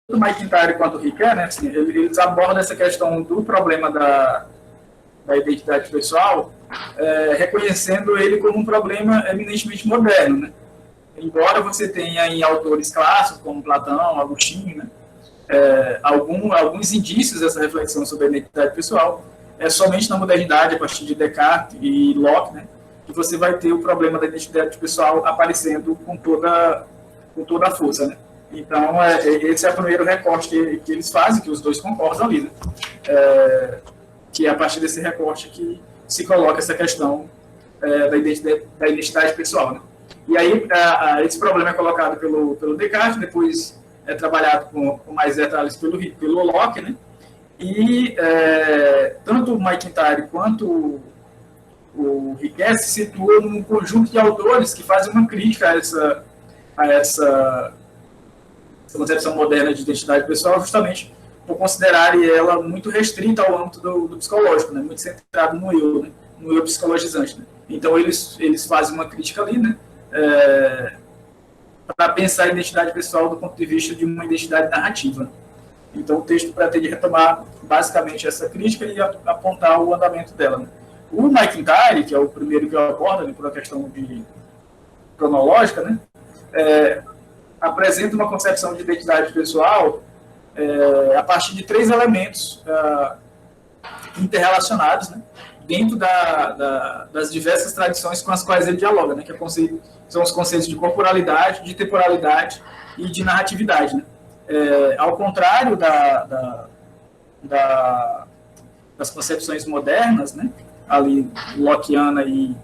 o McIntyre quanto o Riquet, né, assim, eles abordam essa questão do problema da identidade pessoal, reconhecendo ele como um problema eminentemente moderno, né? Embora você tenha em autores clássicos, como Platão, Agostinho, né, alguns indícios dessa reflexão sobre a identidade pessoal, é somente na modernidade, a partir de Descartes e Locke, né, que você vai ter o problema da identidade pessoal aparecendo com toda a força, né? Então, esse é o primeiro recorte que eles fazem, que os dois concordam ali, né? Que é a partir desse recorte que se coloca essa questão da identidade pessoal, né? E aí, esse problema é colocado pelo Descartes, depois é trabalhado com mais detalhes pelo Locke, né? E tanto o McIntyre quanto o Riquet se situam num conjunto de autores que fazem uma crítica a essa concepção moderna de identidade pessoal, justamente por considerarem ela muito restrita ao âmbito do psicológico, né? Muito centrado no eu, né? No eu psicologizante. Né? Então, eles fazem uma crítica ali, né? Para pensar a identidade pessoal do ponto de vista de uma identidade narrativa. Então, o texto pretende retomar basicamente essa crítica e apontar o andamento dela. Né? O McIntyre, que é o primeiro que eu abordo, né, por uma questão cronológica, né, apresenta uma concepção de identidade pessoal a partir de 3 elementos interrelacionados, né, dentro das diversas tradições com as quais ele dialoga, né, que são os conceitos de corporalidade, de temporalidade e de narratividade. Né. Ao contrário das concepções modernas, né, ali lockeana e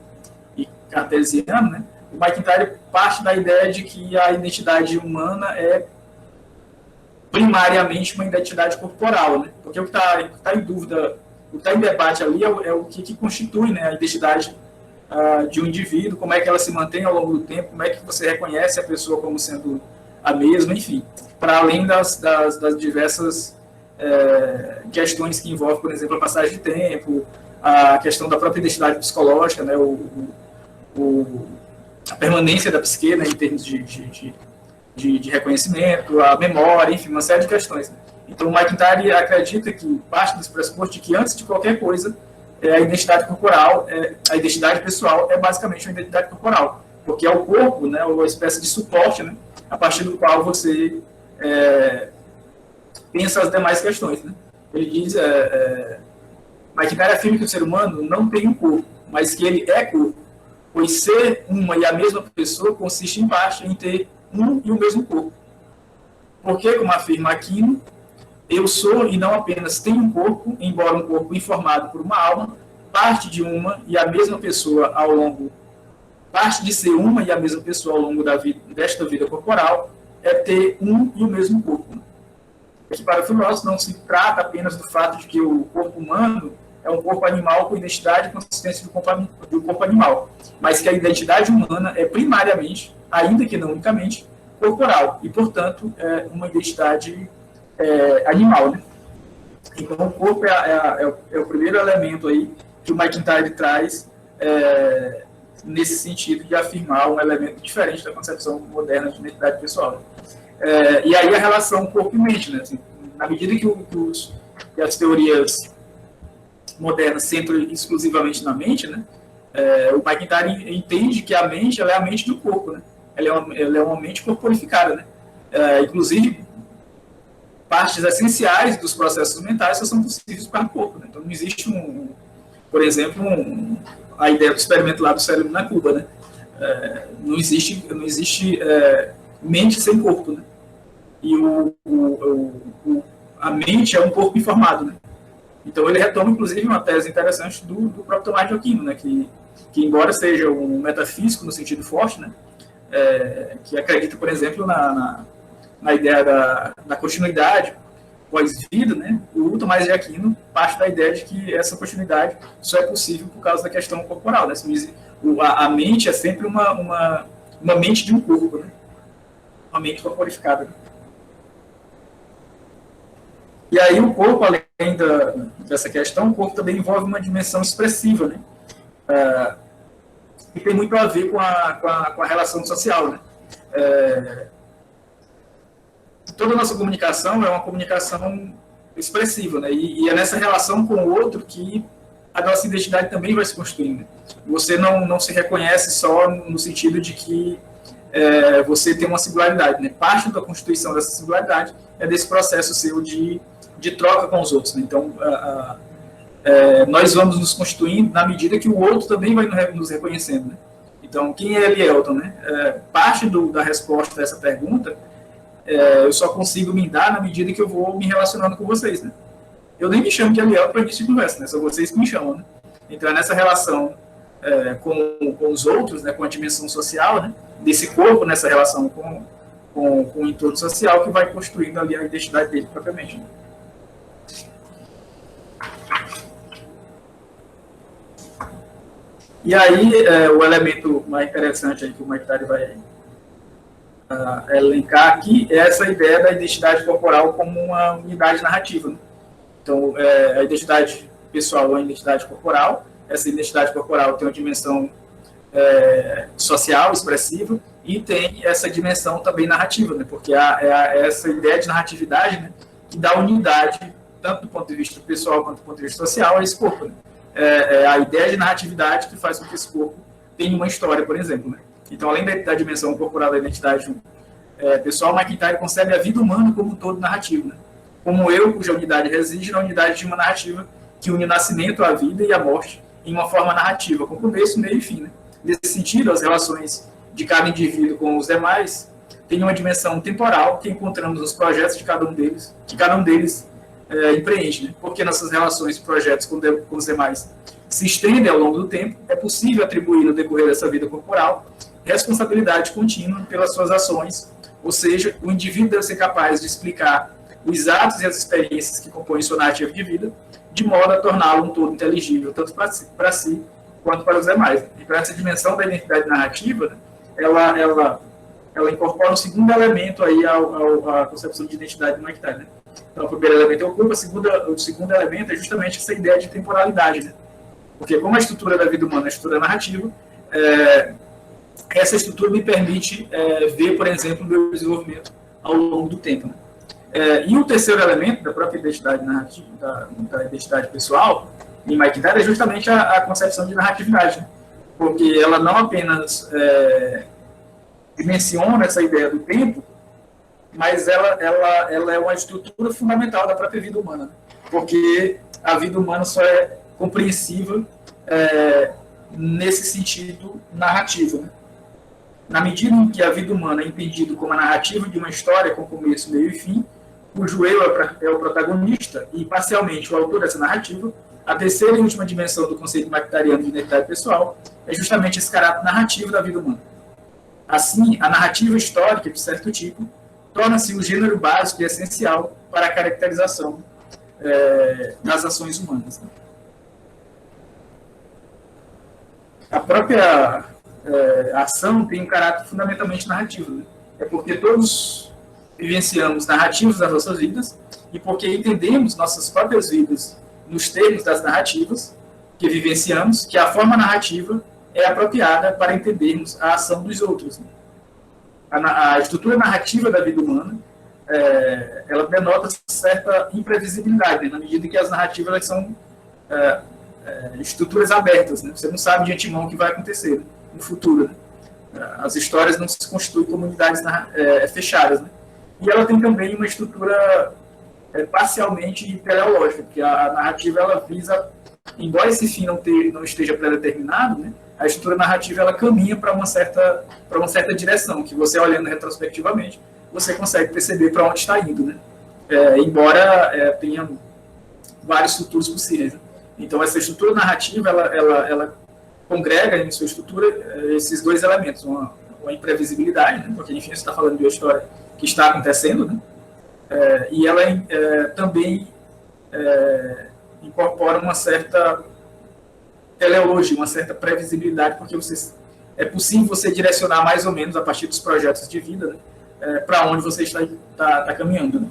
cartesiana, né, o McIntyre parte da ideia de que a identidade humana é primariamente uma identidade corporal, né, porque o que está em dúvida, o que está em debate ali é o que constitui, né, a identidade de um indivíduo, como é que ela se mantém ao longo do tempo, como é que você reconhece a pessoa como sendo a mesma, enfim, para além das diversas questões que envolvem, por exemplo, a passagem de tempo, a questão da própria identidade psicológica, né, a permanência da psique, né, em termos de reconhecimento, a memória, enfim, uma série de questões. Né. Então, o McIntyre acredita que parte desse pressuposto de que, antes de qualquer coisa, a identidade corporal, a identidade pessoal é basicamente uma identidade corporal, porque é o corpo, né, uma espécie de suporte, né, a partir do qual você pensa as demais questões. Né? Ele diz, McIntyre afirma que o ser humano não tem um corpo, mas que ele é corpo, pois ser uma e a mesma pessoa consiste em parte em ter um e o mesmo corpo. Porque, como afirma Aquino, eu sou e não apenas tenho um corpo, embora um corpo informado por uma alma, parte de uma e a mesma pessoa ao longo parte de ser uma e a mesma pessoa ao longo desta vida corporal é ter um e o mesmo corpo. Que para o filósofo não se trata apenas do fato de que o corpo humano é um corpo animal com identidade e consistência do corpo animal, mas que a identidade humana é primariamente, ainda que não unicamente, corporal e, portanto, uma identidade animal. Né? Então, o corpo é o primeiro elemento aí que o McIntyre traz nesse sentido de afirmar um elemento diferente da concepção moderna de identidade pessoal. E aí a relação corpo e mente, né? Assim, na medida que as teorias modernas centram exclusivamente na mente, né? O McIntyre entende que a mente ela é a mente do corpo, né? Ela é uma mente corporificada, né? Inclusive, partes essenciais dos processos mentais só são possíveis para o corpo, né? Então não existe por exemplo, a ideia do experimento lá do cérebro na Cuba, né? Não existe mente sem corpo, né? E a mente é um corpo informado, né? Então ele retoma, inclusive, uma tese interessante do próprio Tomás de Aquino, né? Que embora seja um metafísico no sentido forte, né? Que acredita, por exemplo, na ideia da continuidade pós-vida, né? O Tomás de Aquino parte da ideia de que essa continuidade só é possível por causa da questão corporal, né? A mente é sempre uma mente de um corpo, né? Uma mente corporificada. Né? E aí o corpo, além dessa questão, o corpo também envolve uma dimensão expressiva, né? Que tem muito a ver com a relação social, né? toda a nossa comunicação é uma comunicação expressiva, né? E é nessa relação com o outro que a nossa identidade também vai se construindo. Você não se reconhece só no sentido de que você tem uma singularidade, né? Parte da constituição dessa singularidade é desse processo seu de troca com os outros, né? Então, nós vamos nos constituindo na medida que o outro também vai nos reconhecendo, né? Então, quem é Elielton, né? Parte da resposta a essa pergunta eu só consigo me dar na medida que eu vou me relacionando com vocês, né? Eu nem me chamo de Elielton para início de conversa, né? São vocês que me chamam, né? Então, é nessa relação com os outros, né? Com a dimensão social, né? Desse corpo, nessa relação com o entorno social, que vai construindo ali a identidade dele propriamente, né? E aí, o elemento mais interessante aí que o Maitari vai elencar aqui é essa ideia da identidade corporal como uma unidade narrativa, né? Então, a identidade pessoal é uma identidade corporal, essa identidade corporal tem uma dimensão social, expressiva, e tem essa dimensão também narrativa, né? Porque essa ideia de narratividade, né, que dá unidade, tanto do ponto de vista pessoal quanto do ponto de vista social, a esse corpo, né? A ideia de narratividade que faz com que esse corpo tenha uma história, por exemplo, né? Então, além da dimensão corporal da identidade pessoal, McIntyre concebe a vida humana como um todo narrativo, né? Como eu, cuja unidade reside na unidade de uma narrativa que une o nascimento, a vida e a morte em uma forma narrativa, com começo, meio e fim, né? Nesse sentido, as relações de cada indivíduo com os demais têm uma dimensão temporal que encontramos nos projetos de cada um deles, empreende, né? Porque nossas relações e projetos com os demais se estendem ao longo do tempo, é possível atribuir no decorrer dessa vida corporal responsabilidade contínua pelas suas ações, ou seja, o indivíduo deve ser capaz de explicar os atos e as experiências que compõem sua narrativa de vida, de modo a torná-lo um todo inteligível, tanto para si quanto para os demais. E para essa dimensão da identidade narrativa, né, ela incorpora um segundo elemento aí à concepção de identidade do McIntyre, né? Então, o primeiro elemento é o corpo, o segundo elemento é justamente essa ideia de temporalidade, né? Porque como a estrutura da vida humana é a estrutura narrativa, essa estrutura me permite ver, por exemplo, o meu desenvolvimento ao longo do tempo, né? E o terceiro elemento da própria identidade narrativa, da identidade pessoal, em McIntyre, é justamente a concepção de narratividade, né? Porque ela não apenas dimensiona essa ideia do tempo, mas ela é uma estrutura fundamental da própria vida humana, né? Porque a vida humana só é compreensiva nesse sentido narrativo, né? Na medida em que a vida humana é entendida como a narrativa de uma história com começo, meio e fim, cujo eu é o protagonista e parcialmente o autor dessa narrativa, a terceira e última dimensão do conceito McIntyriano de identidade pessoal é justamente esse caráter narrativo da vida humana. Assim, a narrativa histórica de certo tipo torna-se o gênero básico e essencial para a caracterização das ações humanas, né? A própria ação tem um caráter fundamentalmente narrativo, né? É porque todos vivenciamos narrativas das nossas vidas e porque entendemos nossas próprias vidas nos termos das narrativas que vivenciamos, que a forma narrativa é apropriada para entendermos a ação dos outros, né? A estrutura narrativa da vida humana ela denota certa imprevisibilidade, né? Na medida que as narrativas elas são estruturas abertas, né? Você não sabe de antemão o que vai acontecer, né, no futuro, né? As histórias não se constituem como unidades fechadas, né? E ela tem também uma estrutura parcialmente teleológica, porque a narrativa ela visa, embora esse fim não esteja predeterminado, né, a estrutura narrativa ela caminha para uma certa direção, que você olhando retrospectivamente, você consegue perceber para onde está indo, né? Embora tenha vários futuros possíveis, né? Então, essa estrutura narrativa, ela congrega em sua estrutura esses dois elementos, uma imprevisibilidade, né? Porque, enfim, você está falando de uma história que está acontecendo, né? E ela também incorpora uma certa teleologia, uma certa previsibilidade, porque é possível você direcionar mais ou menos, a partir dos projetos de vida, né, para onde você está caminhando, né?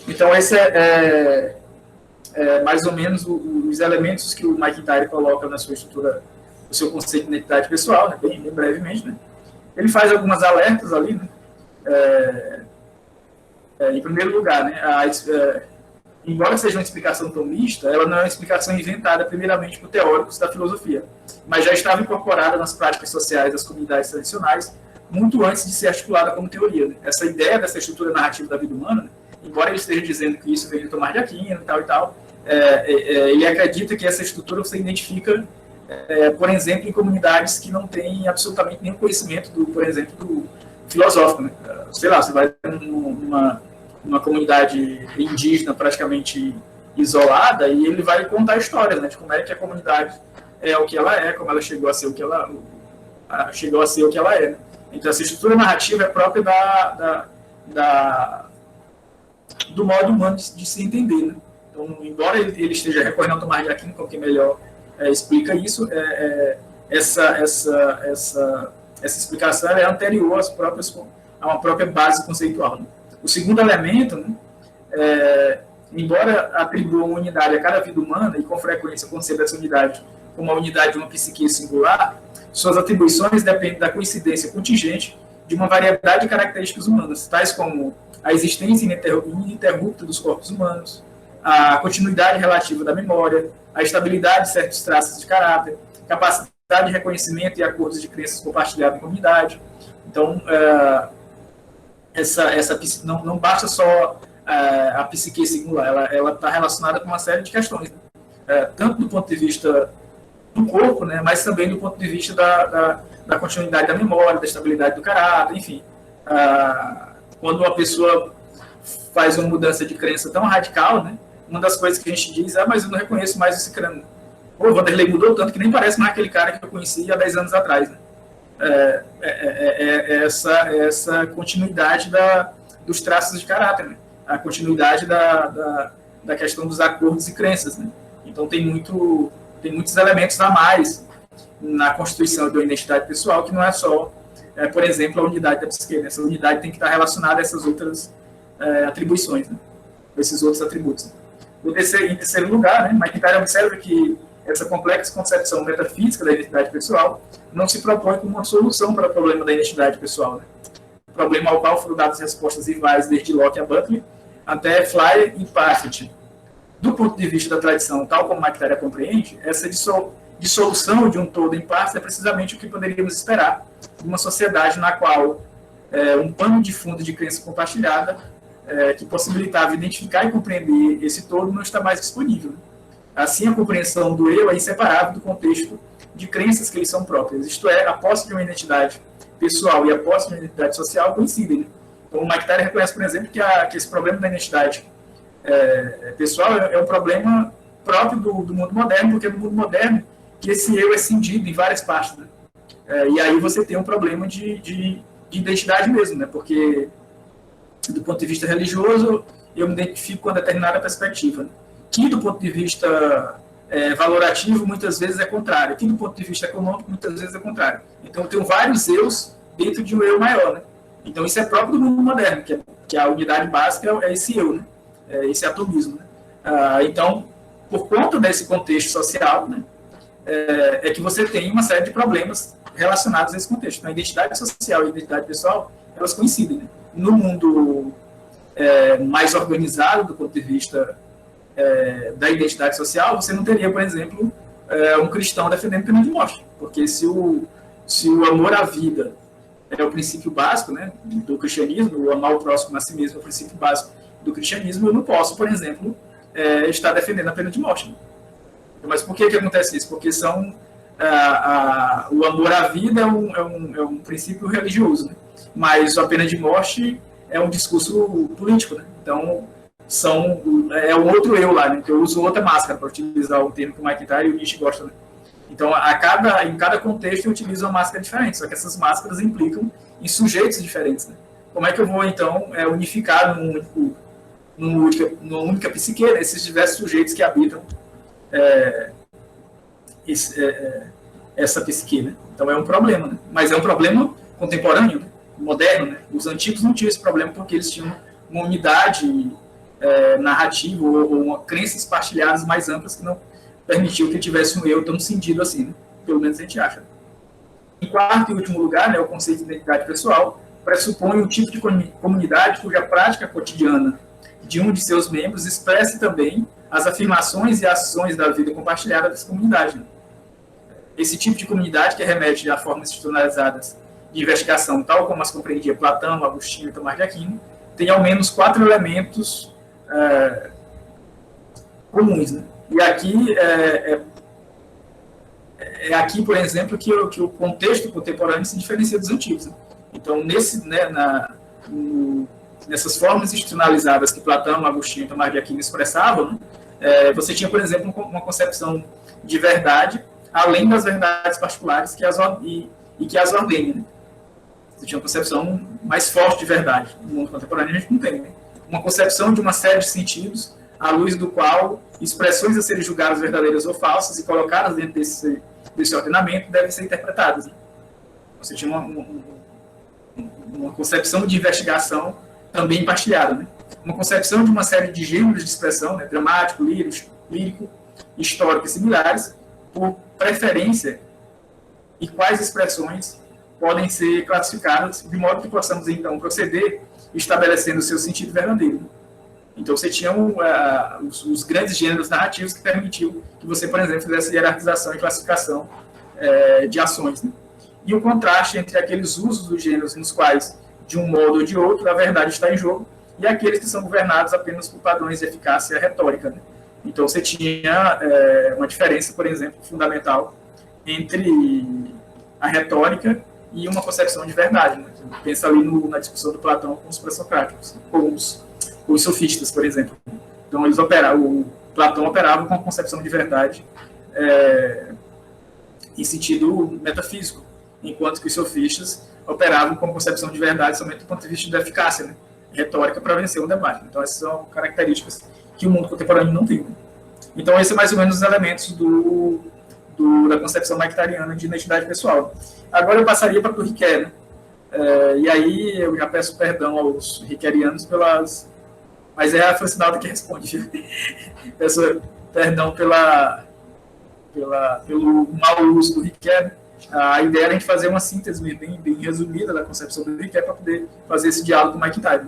Então, esse mais ou menos os elementos que o McIntyre coloca na sua estrutura, no seu conceito de identidade pessoal, né, bem brevemente, né? Ele faz algumas alertas ali, né? Em primeiro lugar, né, embora seja uma explicação tomista, ela não é uma explicação inventada primeiramente por teóricos da filosofia, mas já estava incorporada nas práticas sociais das comunidades tradicionais muito antes de ser articulada como teoria. Né? Essa ideia dessa estrutura narrativa da vida humana, né, embora ele esteja dizendo que isso veio de Tomás de Aquino e tal, ele acredita que essa estrutura você identifica, por exemplo, em comunidades que não têm absolutamente nenhum conhecimento, por exemplo, do filosófico. Né? Sei lá, você vai numa comunidade indígena praticamente isolada e ele vai contar histórias, né, de como é que a comunidade é o que ela é, como ela chegou a ser o que ela é. Né? Então, essa estrutura narrativa é própria do modo humano de se entender. Né? Então, embora ele esteja recorrendo ao Tomás de Aquino, como que melhor explica isso, essa explicação é anterior a uma própria base conceitual. Né? O segundo elemento, né, embora atribua uma unidade a cada vida humana e com frequência conceba essa unidade como a unidade de uma psique singular, suas atribuições dependem da coincidência contingente de uma variedade de características humanas, tais como a existência ininterrupta dos corpos humanos, a continuidade relativa da memória, a estabilidade de certos traços de caráter, capacidade de reconhecimento e acordos de crenças compartilhados em comunidade. Então, não basta só a psique singular, ela está relacionada com uma série de questões, né? Tanto do ponto de vista do corpo, né, mas também do ponto de vista da continuidade da memória, da estabilidade do caráter, enfim. Quando uma pessoa faz uma mudança de crença tão radical, né, uma das coisas que a gente diz é, mas eu não reconheço mais esse crânio. O Vanderlei mudou tanto que nem parece mais aquele cara que eu conhecia há 10 anos atrás. Né? Essa continuidade dos traços de caráter, né? A continuidade da questão dos acordos e crenças. Né? Então, tem muitos elementos a mais na constituição da identidade pessoal, que não é só, por exemplo, a unidade da psique. Né? Essa unidade tem que estar relacionada a essas outras atribuições, né? Esses outros atributos. Né? Em terceiro lugar, né, McIntyre observa que essa complexa concepção metafísica da identidade pessoal não se propõe como uma solução para o problema da identidade pessoal. Né? O problema ao qual foram dadas respostas rivais desde Locke a Butler até Flyer e Parfit. Do ponto de vista da tradição, tal como McIntyre a compreende, essa dissolução de um todo em partes é precisamente o que poderíamos esperar de uma sociedade na qual um pano de fundo de crença compartilhada que possibilitava identificar e compreender esse todo não está mais disponível. Assim, a compreensão do eu é inseparável do contexto de crenças que lhes são próprias, isto é, a posse de uma identidade pessoal e a posse de uma identidade social coincidem. Né? Então, o McIntyre reconhece, por exemplo, que esse problema da identidade pessoal é um problema próprio do mundo moderno, porque é no mundo moderno que esse eu é cindido em várias partes. Né? E aí você tem um problema de identidade mesmo, né? Porque do ponto de vista religioso, eu me identifico com uma determinada perspectiva, né? Que do ponto de vista valorativo, muitas vezes é contrário, que do ponto de vista econômico, muitas vezes é contrário. Então, eu tenho vários eus dentro de um eu maior. Né? Então, isso é próprio do mundo moderno, que a unidade básica é esse eu, né? Esse atomismo. Né? Então, por conta desse contexto social, né, que você tem uma série de problemas relacionados a esse contexto. Então, a identidade social e a identidade pessoal, elas coincidem. Né? No mundo mais organizado, do ponto de vista da identidade social, você não teria, por exemplo, um cristão defendendo pena de morte. Porque se o amor à vida é o princípio básico, né, do cristianismo, o amar o próximo a si mesmo é o princípio básico do cristianismo, eu não posso, por exemplo, estar defendendo a pena de morte. Né? Mas por que acontece isso? Porque o amor à vida é um princípio religioso, né? Mas a pena de morte é um discurso político. Né? Então, é um outro eu lá, né? Que eu uso outra máscara, para utilizar um termo que o McIntyre e o Nietzsche gostam. Né? Então, em cada contexto, eu utilizo uma máscara diferente, só que essas máscaras implicam em sujeitos diferentes. Né? Como é que eu vou, então, unificar numa única psique, né? Esses diversos sujeitos que habitam essa psique? Né? Então, é um problema, né? Mas é um problema contemporâneo, né? Moderno. Né? Os antigos não tinham esse problema porque eles tinham uma unidade narrativa ou crenças partilhadas mais amplas que não permitiu que tivesse um eu tão cindido assim, né? Pelo menos a gente acha. Em quarto e último lugar, né, o conceito de identidade pessoal pressupõe um tipo de comunidade cuja prática cotidiana de um de seus membros expresse também as afirmações e ações da vida compartilhada dessa comunidade. Esse tipo de comunidade, que remete a formas institucionalizadas de investigação, tal como as compreendia Platão, Agostinho e Tomás de Aquino, tem ao menos 4 elementos comuns. Né? E aqui aqui, por exemplo, que o contexto contemporâneo se diferencia dos antigos. Né? Então, nessas formas institucionalizadas que Platão, Agostinho e Tomás de Aquino expressavam, né? Você tinha, por exemplo, uma concepção de verdade, além das verdades particulares que as ordenam. Né? Você tinha uma concepção mais forte de verdade. No mundo contemporâneo a gente não tem. Né? Uma concepção de uma série de sentidos, à luz do qual expressões a serem julgadas verdadeiras ou falsas e colocadas dentro desse ordenamento devem ser interpretadas. Né? Você tinha uma concepção de investigação também partilhada. Né? Uma concepção de uma série de gêneros de expressão, né? Dramático, lírico, histórico e similares, por preferência, e quais expressões podem ser classificadas, de modo que possamos, então, proceder estabelecendo o seu sentido verdadeiro. Então, você tinha os grandes gêneros narrativos que permitiam que você, por exemplo, fizesse hierarquização e classificação de ações. Né? E o contraste entre aqueles usos dos gêneros nos quais, de um modo ou de outro, a verdade está em jogo, e aqueles que são governados apenas por padrões de eficácia retórica. Né? Então, você tinha uma diferença, por exemplo, fundamental entre a retórica e uma concepção de verdade. Né? Pensa ali na discussão do Platão com os pré-socráticos, com os sofistas, por exemplo. Então, o Platão operava com a concepção de verdade em sentido metafísico, enquanto que os sofistas operavam com a concepção de verdade somente do ponto de vista da eficácia, né? Retórica para vencer um debate. Então, essas são características que o mundo contemporâneo não tem. Né? Então, esses são mais ou menos os elementos da concepção mictariana de identidade pessoal. Agora eu passaria para o Riquet, né? E aí eu já peço perdão aos riquerianos mas é a Francinalda que responde. Peço perdão pelo mau uso do Riquet. A ideia era a gente fazer uma síntese bem resumida da concepção do Riquet para poder fazer esse diálogo com o McIntyre.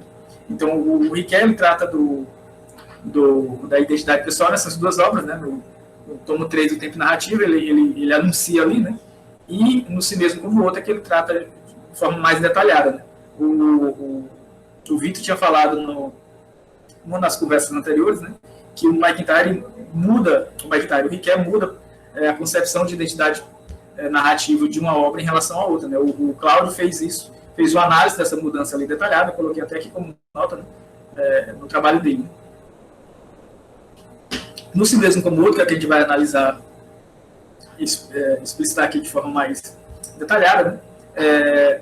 Então, o Riquet ele trata da identidade pessoal nessas duas obras, né? No tomo 3 do Tempo Narrativo, ele anuncia ali, né? E no Si Mesmo como Outro é que ele trata de forma mais detalhada. Né? O Vitor tinha falado numa das conversas anteriores, né? Que o McIntyre o Riquet muda a concepção de identidade narrativa de uma obra em relação à outra. Né? O Cláudio fez isso, fez uma análise dessa mudança ali detalhada, coloquei até aqui como nota, né? No trabalho dele. No Si Mesmo como Outro, que a gente vai analisar, explicitar aqui de forma mais detalhada, né?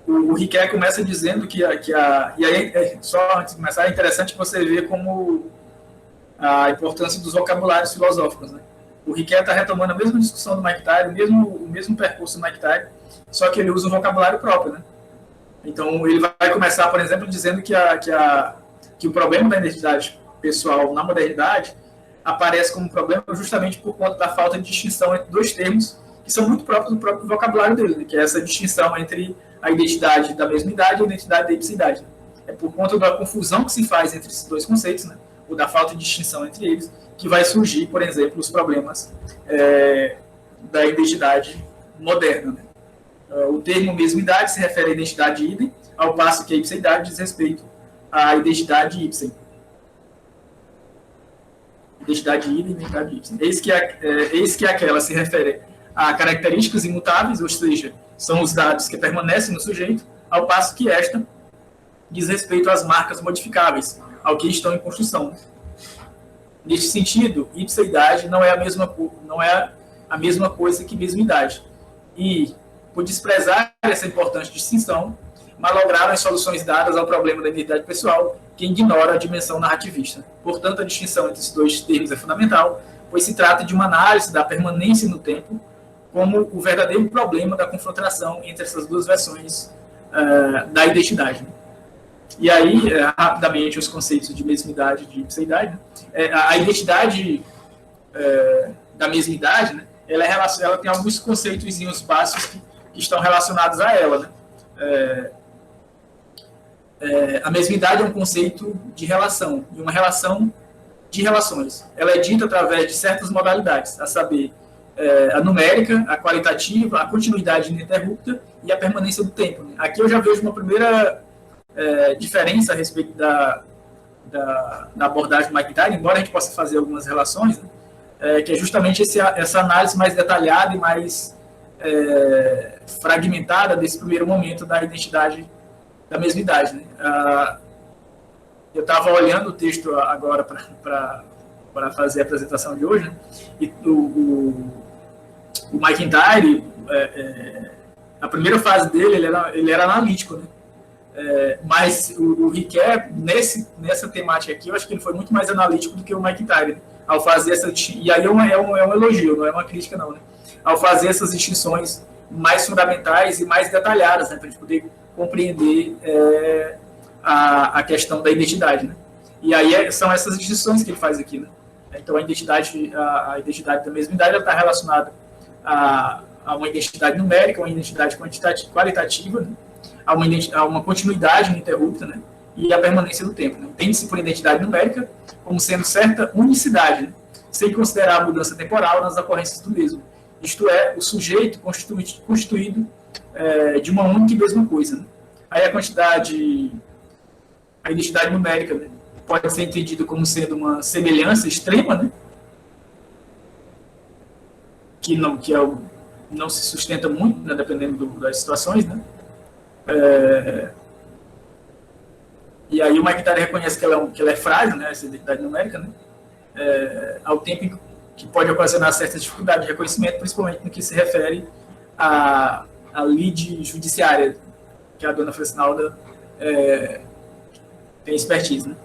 O Riquet começa dizendo que e aí, só antes de começar, é interessante você ver como a importância dos vocabulários filosóficos. Né? O Riquet está retomando a mesma discussão do McIntyre, o mesmo percurso do McIntyre, só que ele usa um vocabulário próprio. Né? Então, ele vai começar, por exemplo, dizendo que o problema da identidade pessoal na modernidade aparece como problema justamente por conta da falta de distinção entre dois termos que são muito próprios do próprio vocabulário dele, né? Que é essa distinção entre a identidade da mesma idade e a identidade da ipsidade. Né? É por conta da confusão que se faz entre esses dois conceitos, né? Ou da falta de distinção entre eles, que vai surgir, por exemplo, os problemas da identidade moderna. Né? O termo mesma idade se refere à identidade idem, ao passo que a ipseidade diz respeito à identidade ipsem. Identidade idem e identidade ipsem. Eis que aquela se refere a características imutáveis, ou seja, são os dados que permanecem no sujeito, ao passo que esta diz respeito às marcas modificáveis, ao que estão em construção. Neste sentido, ipseidade não é a mesma coisa que mesmidade. E, por desprezar essa importante distinção, malograram as soluções dadas ao problema da identidade pessoal, que ignora a dimensão narrativista. Portanto, a distinção entre esses dois termos é fundamental, pois se trata de uma análise da permanência no tempo como o verdadeiro problema da confrontação entre essas duas versões da identidade. E aí, rapidamente, os conceitos de mesmidade e de ipseidade. A identidade da mesmidade, né, ela tem alguns conceitos básicos que estão relacionados a ela. Né? A mesmidade é um conceito de relação, e uma relação de relações. Ela é dita através de certas modalidades, a saber, a numérica, a qualitativa, a continuidade ininterrupta e a permanência do tempo. Aqui eu já vejo uma primeira diferença a respeito da abordagem do McIntyre, embora a gente possa fazer algumas relações, né, que é justamente essa análise mais detalhada e mais fragmentada desse primeiro momento da identidade da mesmidade. Né? Eu estava olhando o texto agora para fazer a apresentação de hoje, né? E o McIntyre, a primeira fase dele, ele era analítico, né? Mas o Riquet, nessa temática aqui, eu acho que ele foi muito mais analítico do que o McIntyre, né? Ao fazer essa, e aí é um elogio, não é uma crítica não, né? Ao fazer essas distinções mais fundamentais e mais detalhadas, né? Para a gente poder compreender a questão da identidade, né? E aí são essas distinções que ele faz aqui, né? Então a identidade da mesmidade está relacionada a uma identidade numérica, uma identidade qualitativa, né? A uma continuidade ininterrupta, né? E a permanência do tempo. Né? Entende-se por identidade numérica como sendo certa unicidade, né? Sem considerar a mudança temporal nas ocorrências do mesmo. Isto é, o sujeito constituído de uma única e mesma coisa. Né? Aí a identidade numérica, né, pode ser entendida como sendo uma semelhança extrema, né? que não se sustenta muito, né, dependendo das situações, né? E aí o McIntyre reconhece que ela é frágil, né, essa identidade numérica, né? Ao tempo que pode ocasionar certa dificuldade de reconhecimento, principalmente no que se refere à lide judiciária, que a dona Fresnalda tem expertise. Né?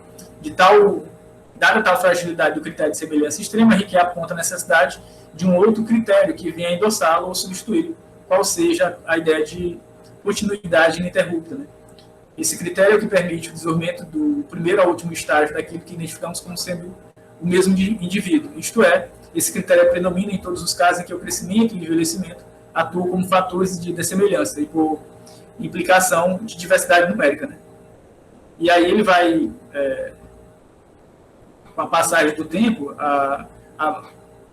Dada tal fragilidade do critério de semelhança extrema, Riquet aponta a necessidade de um outro critério que venha endossá-lo ou substituí-lo, qual seja a ideia de continuidade ininterrupta. Né? Esse critério é o que permite o desenvolvimento do primeiro ao último estágio daquilo que identificamos como sendo o mesmo indivíduo. Isto é, esse critério predomina em todos os casos em que o crescimento e o envelhecimento atuam como fatores de dessemelhança e por implicação de diversidade numérica. Né? E aí ele vai, com a passagem do tempo,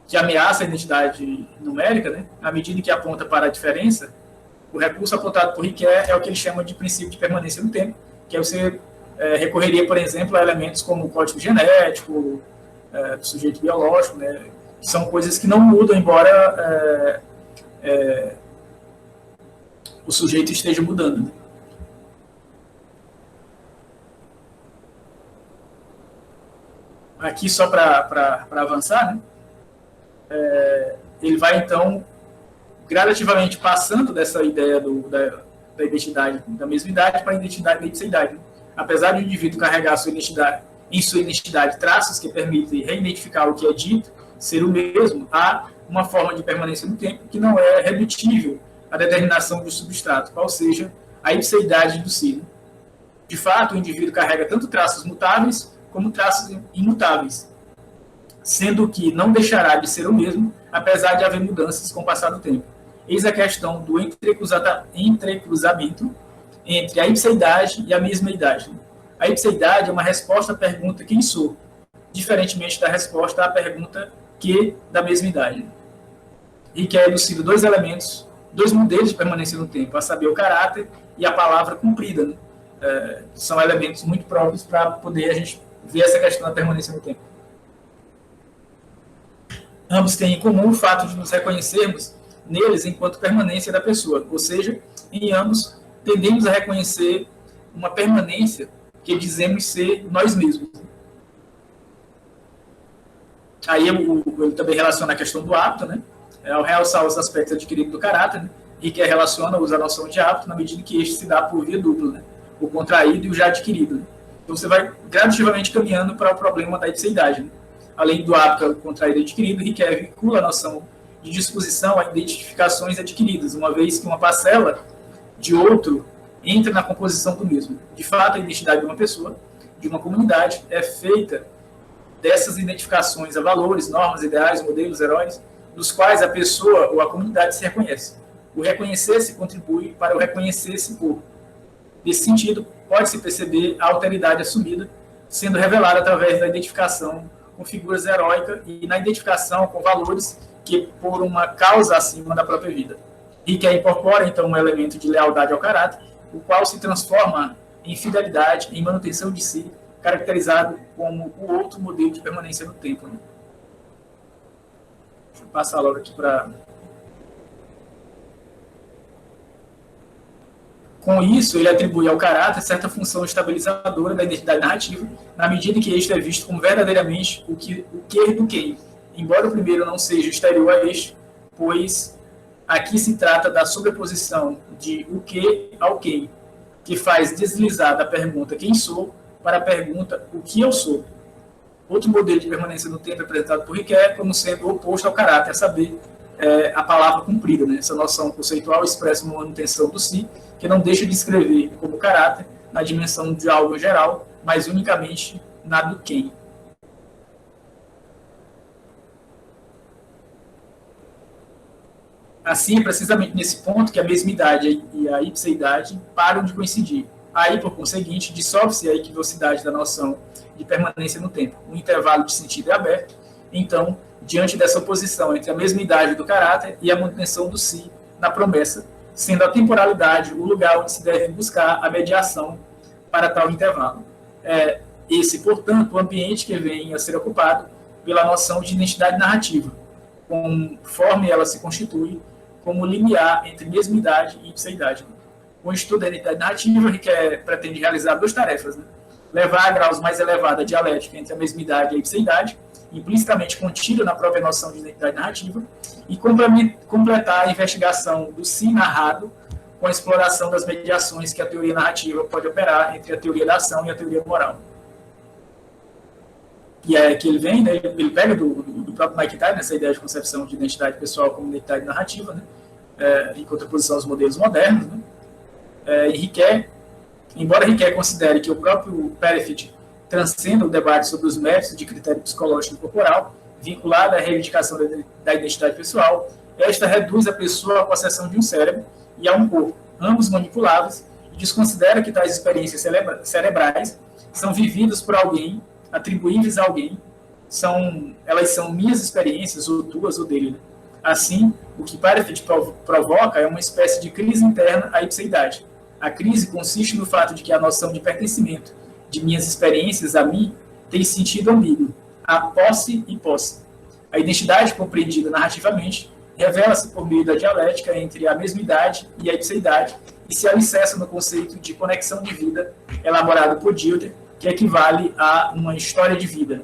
que ameaça a identidade numérica, né? À medida que aponta para a diferença, o recurso apontado por Riquet é o que ele chama de princípio de permanência no tempo, que aí você recorreria, por exemplo, a elementos como o código genético, do sujeito biológico, né? Que são coisas que não mudam, embora o sujeito esteja mudando. Né? Aqui, só para avançar, né? Ele vai, então, gradativamente passando dessa ideia da identidade da mesmidade para a identidade da ipseidade. Né? Apesar de o indivíduo carregar em sua identidade traços que permitem reidentificar o que é dito, ser o mesmo, há uma forma de permanência no tempo que não é redutível à determinação do substrato, qual seja a ipseidade do si. Né? De fato, o indivíduo carrega tanto traços mutáveis como traços imutáveis, sendo que não deixará de ser o mesmo, apesar de haver mudanças com o passar do tempo. Eis a questão do entrecruzamento entre a ipseidade e a mesmeidade. A ipseidade é uma resposta à pergunta quem sou, diferentemente da resposta à pergunta que da mesmidade. E que elucida dois modelos de permanência no tempo, a saber, o caráter e a palavra cumprida. Né? São elementos muito próprios para poder a gente ver essa questão da permanência no tempo. Ambos têm em comum o fato de nos reconhecermos neles enquanto permanência da pessoa, ou seja, em ambos tendemos a reconhecer uma permanência que dizemos ser nós mesmos. Aí ele também relaciona a questão do hábito, né? Ao realçar os aspectos adquiridos do caráter, né? E que relaciona-os à noção de hábito na medida que este se dá por via dupla, né? O contraído e o já adquirido. Né? Então você vai gradativamente caminhando para o problema da ipseidade. Né? Além do hábito contraído e adquirido, Riquet vincula a noção de disposição a identificações adquiridas, uma vez que uma parcela de outro entra na composição do mesmo. De fato, a identidade de uma pessoa, de uma comunidade, é feita dessas identificações a valores, normas, ideais, modelos, heróis, dos quais a pessoa ou a comunidade se reconhece. O reconhecer-se contribui para o reconhecer-se por. Nesse sentido, pode-se perceber a alteridade assumida, sendo revelada através da identificação com figuras heróicas e na identificação com valores que por uma causa acima da própria vida. E que incorpora, então, um elemento de lealdade ao caráter, o qual se transforma em fidelidade, em manutenção de si, caracterizado como o outro modelo de permanência no tempo. Né? Deixa eu passar logo aqui para... Com isso, ele atribui ao caráter certa função estabilizadora da identidade narrativa, na medida que este é visto como verdadeiramente o que do quem, embora o primeiro não seja exterior a este, pois aqui se trata da sobreposição de o que ao quem, que faz deslizar da pergunta quem sou para a pergunta o que eu sou. Outro modelo de permanência no tempo é apresentado por Riquet como sendo oposto ao caráter, a saber, a palavra cumprida. Né? Essa noção conceitual expressa uma manutenção do si, que não deixa de escrever como caráter na dimensão de algo geral, mas unicamente na do quem. Assim, é precisamente nesse ponto que a mesmidade e a ipseidade param de coincidir. Aí, por conseguinte, dissolve-se a equivocidade da noção de permanência no tempo. O intervalo de sentido é aberto. Então, diante dessa oposição entre a mesmidade do caráter e a manutenção do si na promessa, sendo a temporalidade o lugar onde se deve buscar a mediação para tal intervalo. É esse, portanto, o ambiente que vem a ser ocupado pela noção de identidade narrativa, conforme ela se constitui como limiar entre mesmidade e ipseidade. O estudo da identidade narrativa pretende realizar duas tarefas, né? Levar a graus mais elevados a dialética entre a mesmidade e a ipseidade, implicitamente contida na própria noção de identidade narrativa, e completar a investigação do si narrado com a exploração das mediações que a teoria narrativa pode operar entre a teoria da ação e a teoria moral. E é que ele vem, né, ele pega do próprio Mike Tyson, essa ideia de concepção de identidade pessoal como identidade narrativa, né, em contraposição aos modelos modernos. Né, e Riquet, embora Riquet considere que o próprio Perifit transcenda o debate sobre os métodos de critério psicológico corporal, vinculado à reivindicação da identidade pessoal, esta reduz a pessoa à possessão de um cérebro e a um corpo, ambos manipuláveis, e desconsidera que tais experiências cerebrais são vividas por alguém, atribuíveis a alguém, elas são minhas experiências, ou tuas, ou dele. Né? Assim, o que Perifit provoca é uma espécie de crise interna à ipseidade. A crise consiste no fato de que a noção de pertencimento de minhas experiências a mim tem sentido ambíguo, a posse e posse. A identidade compreendida narrativamente revela-se por meio da dialética entre a mesmidade e a ipseidade e se alicerça no conceito de conexão de vida elaborado por Dilthey, que equivale a uma história de vida,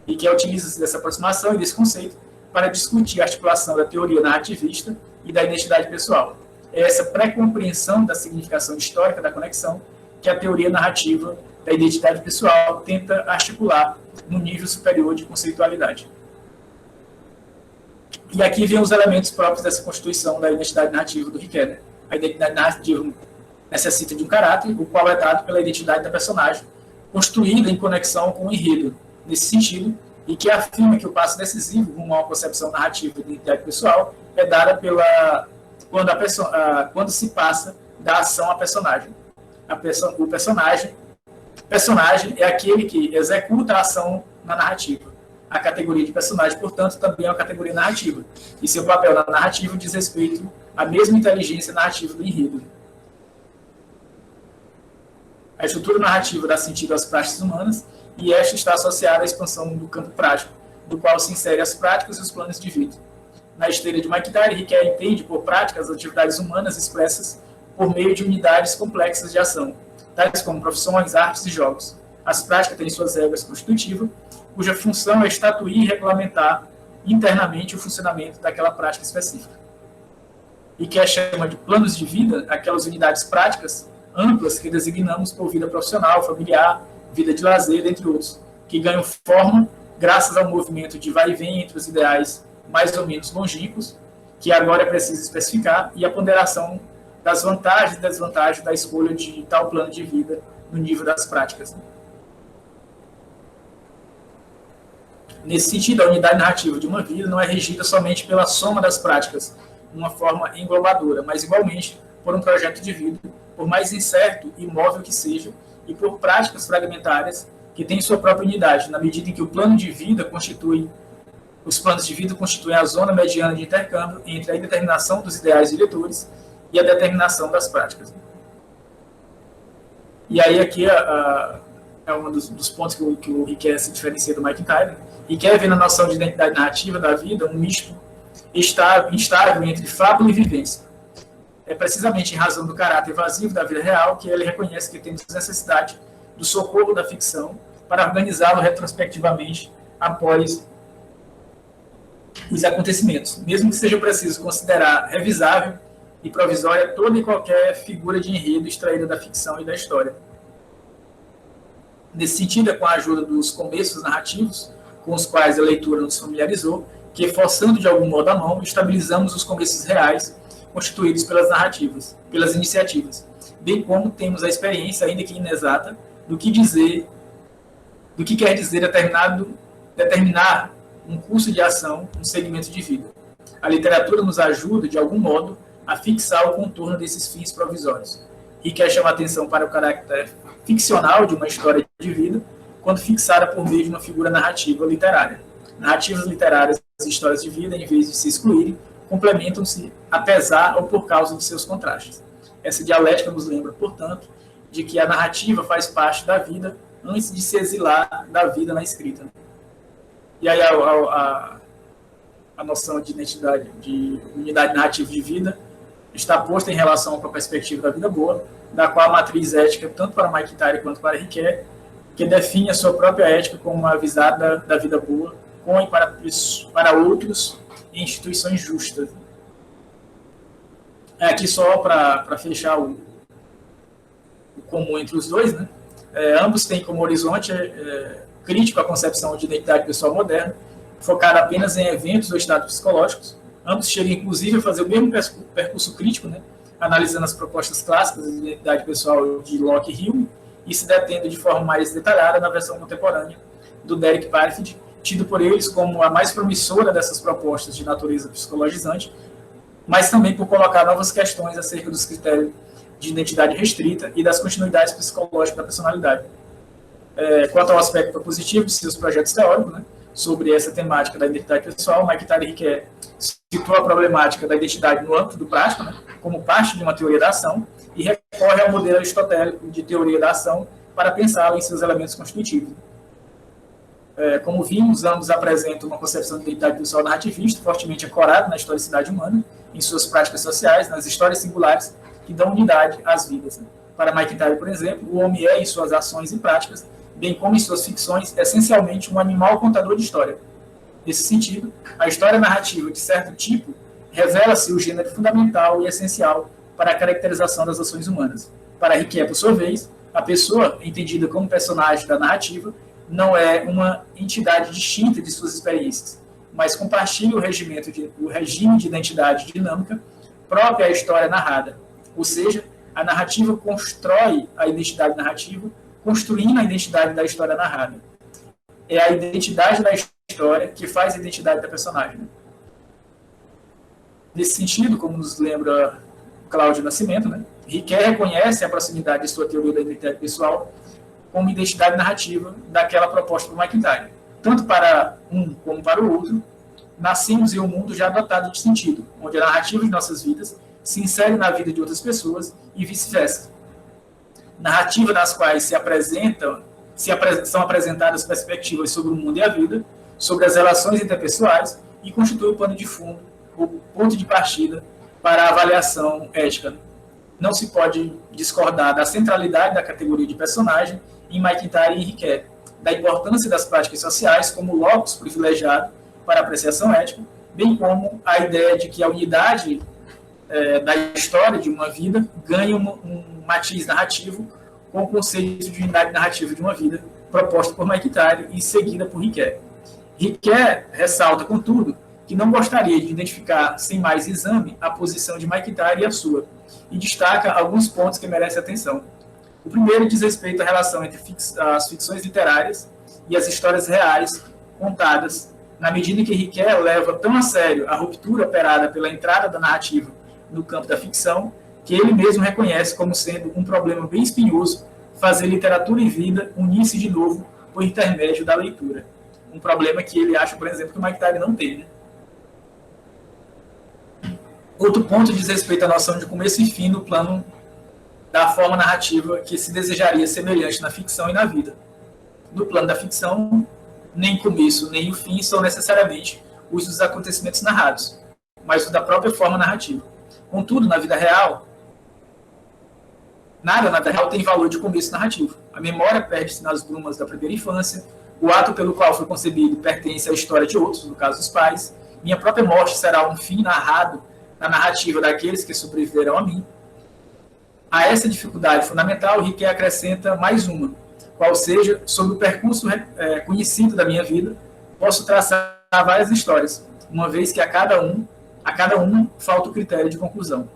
e que utiliza dessa aproximação e desse conceito para discutir a articulação da teoria narrativista e da identidade pessoal. É essa pré-compreensão da significação histórica da conexão que a teoria narrativa da identidade pessoal tenta articular no nível superior de conceitualidade. E aqui vem os elementos próprios dessa constituição da identidade narrativa do Riquet. Né? A identidade narrativa necessita de um caráter, o qual é dado pela identidade da personagem, construída em conexão com o enredo, nesse sentido, e que afirma que o passo decisivo rumo a uma concepção narrativa de identidade pessoal é dada quando se passa da ação à personagem. O personagem é aquele que executa a ação na narrativa. A categoria de personagem, portanto, também é uma categoria narrativa, e seu papel na narrativa diz respeito à mesma inteligência narrativa do enredo. A estrutura narrativa dá sentido às práticas humanas, e esta está associada à expansão do campo prático, do qual se inserem as práticas e os planos de vida. Na esteira de Mike Tyson, Riquet entende por práticas as atividades humanas expressas por meio de unidades complexas de ação, tais como profissões, artes e jogos. As práticas têm suas regras constitutivas, cuja função é estatuir e regulamentar internamente o funcionamento daquela prática específica. E que chama de planos de vida aquelas unidades práticas amplas que designamos por vida profissional, familiar, vida de lazer, entre outros, que ganham forma graças ao movimento de vai e vem entre os ideais mais ou menos longínquos, que agora é preciso especificar, e a ponderação das vantagens e desvantagens da escolha de tal plano de vida no nível das práticas. Nesse sentido, a unidade narrativa de uma vida não é regida somente pela soma das práticas, de uma forma englobadora, mas igualmente por um projeto de vida, por mais incerto e imóvel que seja, e por práticas fragmentárias que têm sua própria unidade, na medida em que os planos de vida constituem a zona mediana de intercâmbio entre a determinação dos ideais diretores e a determinação das práticas. E aí aqui é um dos pontos que o Riquet se diferencia do McIntyre. Riquet vê na noção de identidade narrativa da vida um misto instável entre fábula e vivência. É precisamente em razão do caráter evasivo da vida real que ele reconhece que temos necessidade do socorro da ficção para organizá-lo retrospectivamente após os acontecimentos, mesmo que seja preciso considerar revisável e provisória toda e qualquer figura de enredo extraída da ficção e da história. Nesse sentido, é com a ajuda dos começos narrativos, com os quais a leitura nos familiarizou, que, forçando de algum modo a mão, estabilizamos os começos reais constituídos pelas narrativas, pelas iniciativas, bem como temos a experiência, ainda que inexata, do que quer dizer determinar um curso de ação, um segmento de vida. A literatura nos ajuda, de algum modo, a fixar o contorno desses fins provisórios. Riquet chama atenção para o caráter ficcional de uma história de vida, quando fixada por meio de uma figura narrativa literária. Narrativas literárias e histórias de vida, em vez de se excluírem, complementam-se apesar ou por causa de seus contrastes. Essa dialética nos lembra, portanto, de que a narrativa faz parte da vida antes de se exilar da vida na escrita. E aí a noção de identidade, de unidade narrativa de vida, está posta em relação com a perspectiva da vida boa, da qual a matriz ética, tanto para McIntyre quanto para Riquet, que define a sua própria ética como uma visada da vida boa, com e para outros em instituições justas. Aqui só para fechar o comum entre os dois, né? Ambos têm como horizonte crítico a concepção de identidade pessoal moderna, focada apenas em eventos ou estados psicológicos. Ambos chegam, inclusive, a fazer o mesmo percurso crítico, né? Analisando as propostas clássicas de identidade pessoal de Locke e Hume, e se detendo de forma mais detalhada na versão contemporânea do Derek Parfit, tido por eles como a mais promissora dessas propostas de natureza psicologizante, mas também por colocar novas questões acerca dos critérios de identidade restrita e das continuidades psicológicas da personalidade. Quanto ao aspecto positivo de seus projetos teóricos, né, sobre essa temática da identidade pessoal, McIntyre e Riquet situou a problemática da identidade no âmbito do prático, né, como parte de uma teoria da ação, e recorre ao modelo aristotélico de teoria da ação para pensá-la em seus elementos constitutivos. Como vimos, ambos apresentam uma concepção de identidade pessoal narrativista, fortemente ancorada na historicidade humana, em suas práticas sociais, nas histórias singulares que dão unidade às vidas. Né. Para McIntyre, por exemplo, o homem é, em suas ações e práticas, bem como em suas ficções, essencialmente um animal contador de história. Nesse sentido, a história narrativa de certo tipo revela-se o gênero fundamental e essencial para a caracterização das ações humanas. Para Riquet, por sua vez, a pessoa, entendida como personagem da narrativa, não é uma entidade distinta de suas experiências, mas compartilha o regime de identidade dinâmica própria à história narrada. Ou seja, a narrativa constrói a identidade narrativa, construindo a identidade da história narrada. É a identidade da história que faz a identidade da personagem. Nesse sentido, como nos lembra Cláudio Nascimento, né, Riquet reconhece a proximidade de sua teoria da identidade pessoal como identidade narrativa daquela proposta por McIntyre. Tanto para um como para o outro, nascemos em um mundo já dotado de sentido, onde a narrativa de nossas vidas se insere na vida de outras pessoas e vice-versa. Narrativa nas quais são apresentadas perspectivas sobre o mundo e a vida, sobre as relações interpessoais e constitui o pano de fundo, o ponto de partida para a avaliação ética. Não se pode discordar da centralidade da categoria de personagem em McIntyre e Riquet, da importância das práticas sociais como locus privilegiado para a apreciação ética, bem como a ideia de que a unidade da história de uma vida ganha um matiz narrativo com o conceito de unidade narrativa de uma vida proposta por McIntyre e seguida por Riquet. Riquet ressalta, contudo, que não gostaria de identificar sem mais exame a posição de McIntyre e a sua, e destaca alguns pontos que merecem atenção. O primeiro diz respeito à relação entre as ficções literárias e as histórias reais contadas, na medida em que Riquet leva tão a sério a ruptura operada pela entrada da narrativa no campo da ficção, que ele mesmo reconhece como sendo um problema bem espinhoso fazer literatura e vida unir-se de novo por intermédio da leitura. Um problema que ele acha, por exemplo, que o Mike Tyre não tem. Né? Outro ponto diz respeito à noção de começo e fim no plano da forma narrativa que se desejaria semelhante na ficção e na vida. No plano da ficção, nem o começo nem o fim são necessariamente os dos acontecimentos narrados, mas o da própria forma narrativa. Contudo, na vida real, nada na vida real tem valor de começo narrativo. A memória perde-se nas brumas da primeira infância, o ato pelo qual foi concebido pertence à história de outros, no caso dos pais, minha própria morte será um fim narrado na narrativa daqueles que sobreviverão a mim. A essa dificuldade fundamental, Riquet acrescenta mais uma, qual seja, sobre o percurso conhecido da minha vida, posso traçar várias histórias, uma vez que a cada uma falta o critério de conclusão.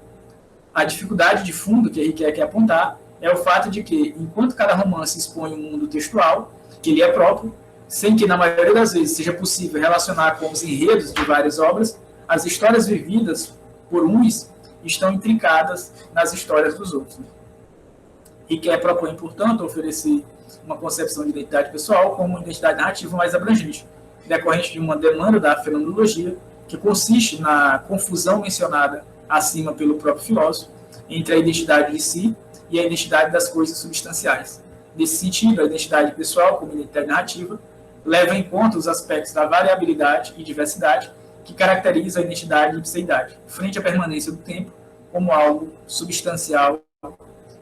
A dificuldade de fundo que Riquet quer apontar é o fato de que, enquanto cada romance expõe um mundo textual, que lhe é próprio, sem que na maioria das vezes seja possível relacionar com os enredos de várias obras, as histórias vividas por uns estão intrincadas nas histórias dos outros. Riquet propõe, portanto, oferecer uma concepção de identidade pessoal como uma identidade narrativa mais abrangente, decorrente de uma demanda da fenomenologia, que consiste na confusão mencionada acima pelo próprio filósofo entre a identidade de si e a identidade das coisas substanciais. Nesse sentido, a identidade pessoal, como identidade narrativa, leva em conta os aspectos da variabilidade e diversidade que caracteriza a identidade e pseidade, frente à permanência do tempo como algo substancial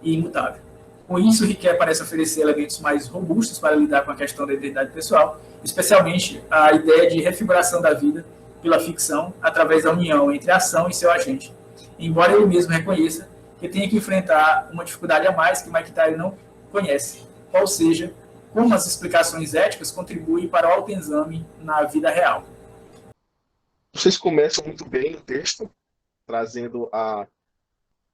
e imutável. Com isso, Riquet parece oferecer elementos mais robustos para lidar com a questão da identidade pessoal, especialmente a ideia de refiguração da vida pela ficção através da união entre a ação e seu agente, embora ele mesmo reconheça que tenha que enfrentar uma dificuldade a mais que Mike Tyre não conhece, ou seja, como as explicações éticas contribuem para o autoexame na vida real. Vocês começam muito bem o texto, trazendo a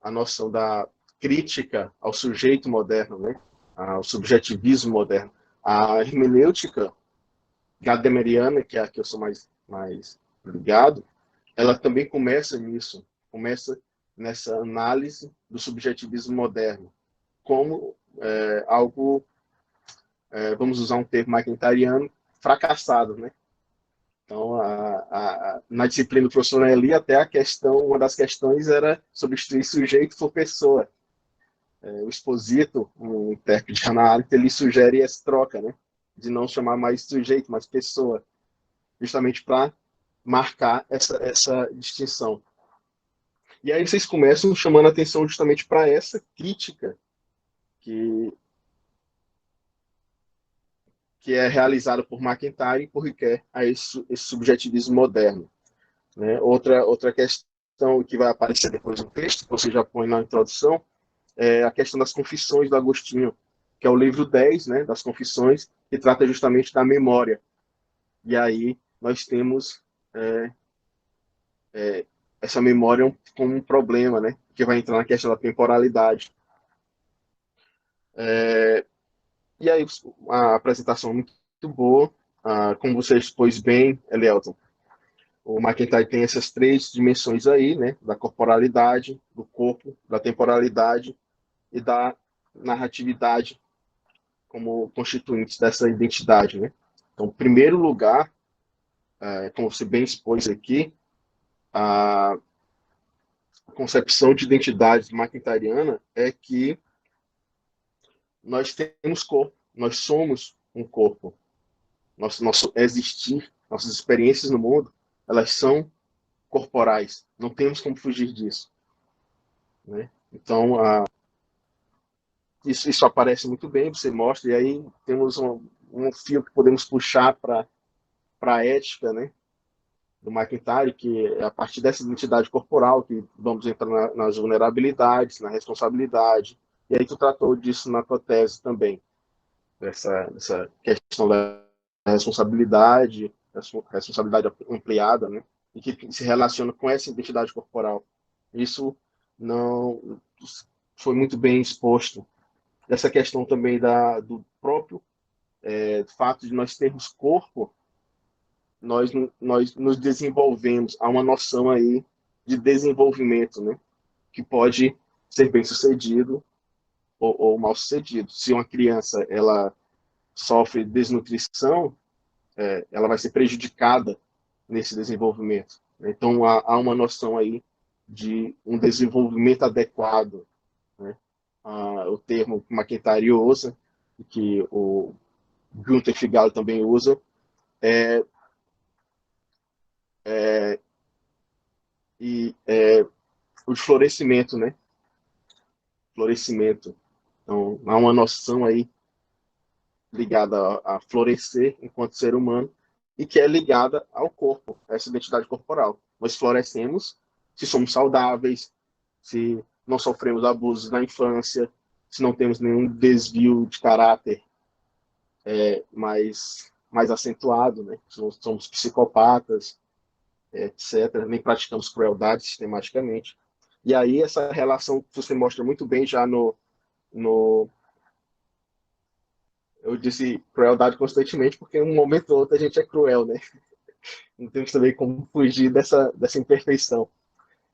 noção da crítica ao sujeito moderno, né? Ao subjetivismo moderno. A hermenêutica gadameriana, que é a que eu sou mais ligado, ela também começa nisso, começa nessa análise do subjetivismo moderno, como algo, vamos usar um termo maquintariano, fracassado, né? Então, na disciplina do professor Nelly, até uma das questões era substituir sujeito por pessoa. O Exposito, um intérprete de Hannah Arendt, ele sugere essa troca, né? De não chamar mais sujeito, mas pessoa, justamente para marcar essa distinção. E aí vocês começam chamando a atenção justamente para essa crítica que é realizada por McIntyre e por Riquet a esse subjetivismo moderno. Né? Outra questão que vai aparecer depois no texto, que você já põe na introdução, é a questão das Confissões do Agostinho, que é o livro 10, né, das Confissões, que trata justamente da memória. E aí nós temos essa memória como um problema, né, que vai entrar na questão da temporalidade. E aí a apresentação é muito boa, como você expôs bem, Elielton. O McIntyre tem essas três dimensões aí, né, da corporalidade, do corpo, da temporalidade e da narratividade como constituintes dessa identidade, né? Então, em primeiro lugar, como você bem expôs aqui, a concepção de identidade maquintariana é que nós temos corpo, nós somos um corpo. Nosso existir, nossas experiências no mundo, elas são corporais. Não temos como fugir disso. Né? Então, isso aparece muito bem, você mostra, e aí temos um fio que podemos puxar para a ética, né? Do McIntyre, que é a partir dessa identidade corporal que vamos entrar nas vulnerabilidades, na responsabilidade. E aí tu tratou disso na tua tese também, dessa questão da responsabilidade ampliada, né? E que se relaciona com essa identidade corporal. Isso não foi muito bem exposto. Essa questão também do próprio fato de nós termos corpo, nós nos desenvolvemos, há uma noção aí de desenvolvimento, né? Que pode ser bem-sucedido ou mal-sucedido. Se uma criança ela sofre desnutrição, ela vai ser prejudicada nesse desenvolvimento. Então, há uma noção aí de um desenvolvimento adequado, né? O termo que McIntyre usa, que o Gunther Figalo também usa, o de florescimento, né? Florescimento. Então, há uma noção aí ligada a florescer enquanto ser humano e que é ligada ao corpo, a essa identidade corporal. Nós florescemos se somos saudáveis, se não sofremos abusos na infância, se não temos nenhum desvio de caráter mais acentuado, né? Se não somos psicopatas, etc., nem praticamos crueldade sistematicamente. E aí essa relação você mostra muito bem já no eu disse crueldade constantemente, porque em um momento ou outro a gente é cruel, né? Não temos também como fugir dessa imperfeição.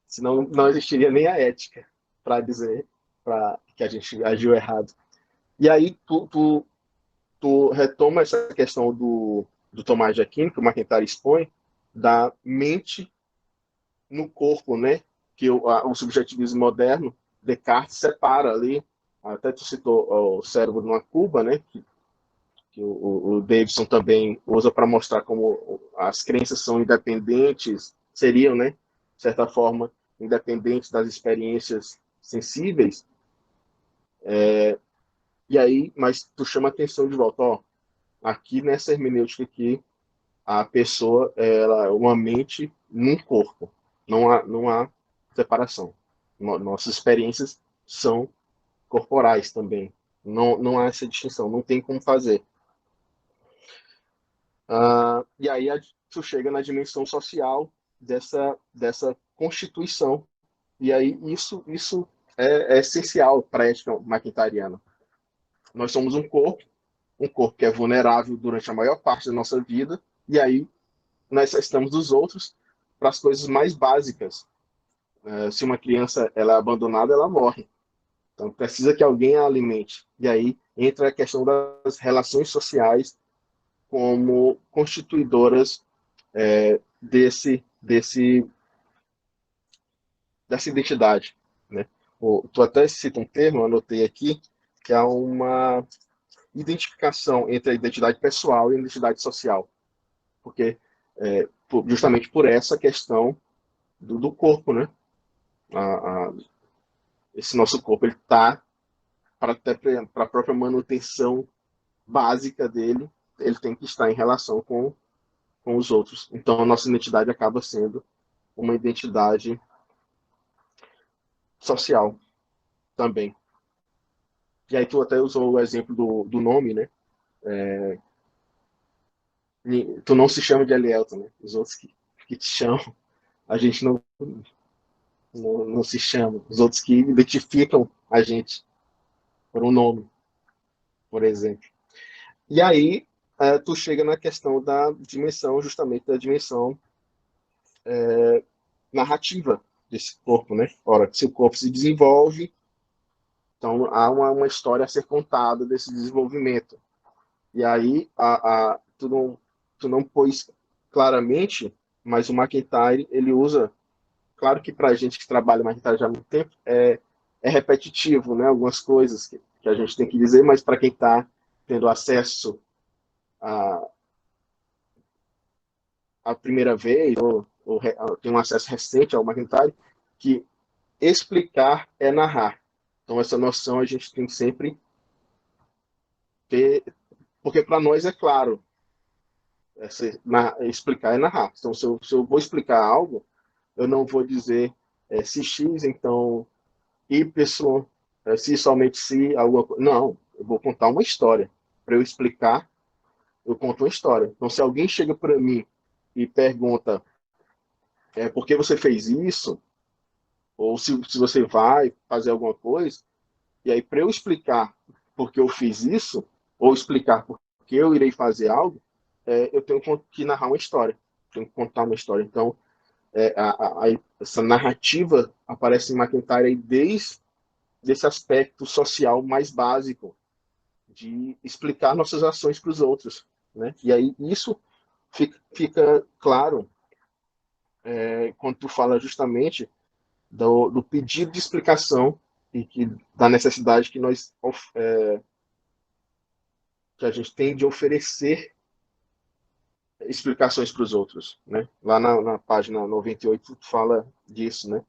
Senão não existiria nem a ética para dizer que a gente agiu errado. E aí tu retoma essa questão do Tomás de Aquino, que o McIntyre expõe, da mente no corpo, né? Que o subjetivismo moderno, Descartes separa ali, até tu citou o cérebro numa cuba, né? Que o Davidson também usa para mostrar como as crenças são independentes, seriam, né, de certa forma, independentes das experiências sensíveis. E aí, mas tu chama atenção de volta, ó, aqui nessa hermenêutica aqui, a pessoa, ela, uma mente num corpo, não há separação. Nossas experiências são corporais também. Não há essa distinção, não tem como fazer. E aí tu chega na dimensão social dessa constituição. E aí isso é essencial para a ética maquintariana. Nós somos um corpo que é vulnerável durante a maior parte da nossa vida, e aí nós estamos dos outros para as coisas mais básicas. Se uma criança ela é abandonada, ela morre. Então precisa que alguém a alimente. E aí entra a questão das relações sociais como constituidoras dessa identidade, né? Tu até cita um termo, eu anotei aqui, que é uma identificação entre a identidade pessoal e a identidade social, porque justamente por essa questão do corpo, né? Esse nosso corpo ele está para a própria manutenção básica dele, ele tem que estar em relação com os outros. Então a nossa identidade acaba sendo uma identidade social também. E aí tu até usou o exemplo do nome, né? Tu não se chama de Elielton, né? Os outros que te chamam, a gente não se chama. Os outros que identificam a gente por um nome, por exemplo. E aí tu chega na questão da dimensão, justamente da dimensão narrativa desse corpo, né? Ora, se o corpo se desenvolve, então há uma história a ser contada desse desenvolvimento. E aí tu não pôs claramente, mas o McIntyre ele usa, claro que para a gente que trabalha McIntyre já há muito tempo, é repetitivo, né? Algumas coisas que a gente tem que dizer, mas para quem está tendo acesso a primeira vez, ou tem um acesso recente ao McIntyre, que explicar é narrar. Então, essa noção a gente tem que sempre ter, porque para nós é claro, explicar é narrar. Então, se eu vou explicar algo, eu não vou dizer se X, então Y, se somente se, alguma coisa. Não, eu vou contar uma história. Para eu explicar, eu conto uma história. Então, se alguém chega para mim e pergunta por que você fez isso, ou se você vai fazer alguma coisa, e aí para eu explicar por que eu fiz isso, ou explicar por que eu irei fazer algo, eu tenho que narrar uma história, tenho que contar uma história. Então, essa narrativa aparece em McIntyre desde desse aspecto social mais básico, de explicar nossas ações para os outros, né? E aí isso fica claro quando tu fala justamente do pedido de explicação e da necessidade que a gente tem de oferecer explicações para os outros, né? Lá na página 98 fala disso, né?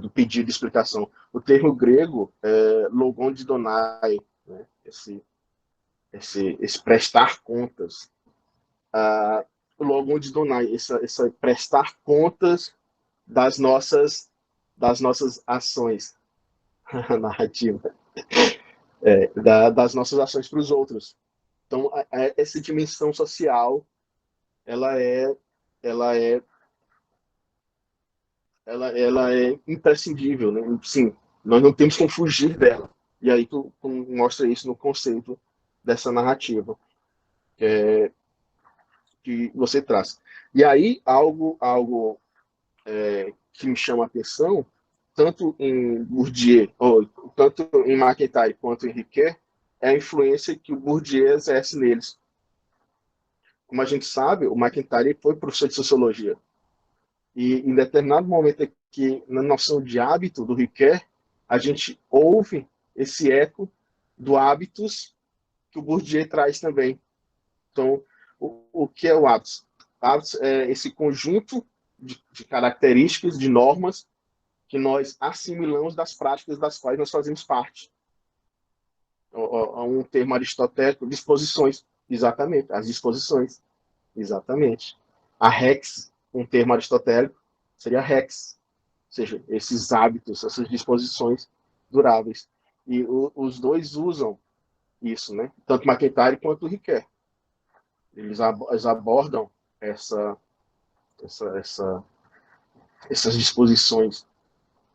Do pedido de explicação. O termo grego é logon de donai, né? Esse prestar contas. O logon de donai, essa prestar contas das nossas ações, narrativa, das nossas ações para os outros. Então, essa dimensão social, ela é, ela é, ela é imprescindível, né? Sim, nós não temos como fugir dela. E aí tu mostra isso no conceito dessa narrativa que você traz. E aí algo que me chama a atenção, tanto em Bourdieu, ou tanto em McIntyre quanto em Ricoeur, é a influência que o Bourdieu exerce neles. Como a gente sabe, o McIntyre foi professor de sociologia. E em determinado momento aqui, na noção de hábito do Ricoeur, a gente ouve esse eco do hábitos que o Bourdieu traz também. Então, o que é o hábito? Hábitos é esse conjunto de características, de normas, que nós assimilamos das práticas das quais nós fazemos parte. Um termo aristotélico, disposições. Exatamente, as disposições. Exatamente. A rex, um termo aristotélico, seria rex. Ou seja, esses hábitos, essas disposições duráveis. E os dois usam isso, né? Tanto McIntyre quanto o Ricoeur. Eles abordam essas disposições,